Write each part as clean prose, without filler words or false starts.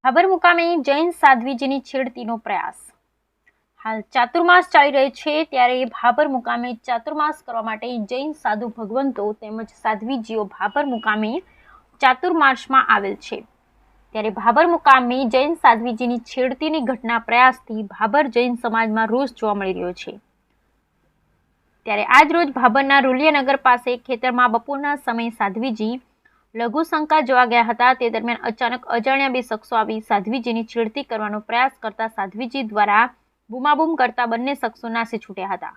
ભાભર મુકામે જૈન સાધ્વીજીની છેડતીનો પ્રયાસ। હાલ ચાતુર્માસ ચાલી રહ્યો છે ત્યારે ભાભર મુકામે ચાતુર્માસ કરવા માટે જૈન સાધુ ભગવંતો તેમજ સાધ્વીજીઓ ભાભર મુકામે ચાતુર્માસમાં આવેલ છે। ત્યારે ભાભર મુકામે જૈન સાધ્વીજીની છેડતીની ઘટના પ્રયાસથી ભાભર જૈન સમાજમાં રોષ જોવા મળી રહ્યો છે। ત્યારે આજ રોજ ભાભરના રૂલિયાનગર પાસે ખેતરમાં બપોરના સમયે સાધ્વીજી લઘુશંકા જોવા ગયા હતા। તે દરમિયાન અચાનક અજાણ્યા બે શખ્સો આવી સાધ્વીજીની છેડતી કરવાનો પ્રયાસ કરતા સાધ્વીજી દ્વારા બૂમાબૂમ કરતા બંને શખ્સો નાસી છૂટ્યા હતા।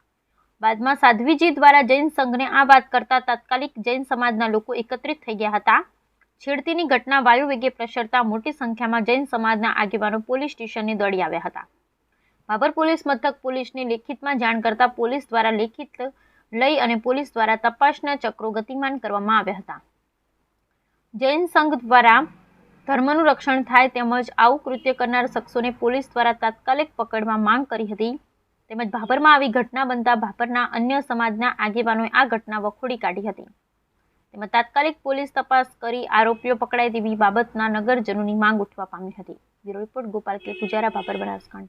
બાદમાં સાધ્વીજી દ્વારા જૈન સંઘને આ વાત કરતા તાત્કાલિક જૈન સમાજના લોકો એકત્રિત થઈ ગયા હતા। છેડતીની ઘટના વાયુવેગે પ્રસરતા મોટી સંખ્યામાં જૈન સમાજના આગેવાનો પોલીસ સ્ટેશને દોડી આવ્યા હતા। ભાભર પોલીસ મથક પોલીસને લેખિતમાં જાણ કરતા પોલીસ દ્વારા લેખિત લઈ અને પોલીસ દ્વારા તપાસના ચક્રો ગતિમાન કરવામાં આવ્યા હતા। જૈન સંઘ દ્વારા ધર્મનું રક્ષણ થાય તેમજ આવું કૃત્ય કરનાર શખ્સોને પોલીસ દ્વારા તાત્કાલિક પકડવા માંગ કરી હતી। તેમજ ભાભરમાં આવી ઘટના બનતા ભાભરના અન્ય સમાજના આગેવાનોએ આ ઘટના વખોડી કાઢી હતી। તેમજ તાત્કાલિક પોલીસ તપાસ કરી આરોપીઓ પકડાય તેવી બાબતના નગરજનોની માંગ ઉઠવા પામી હતી। બ્યુરો રિપોર્ટ ગોપાલ કે પુજારા, ભાભર, બનાસકાંઠા।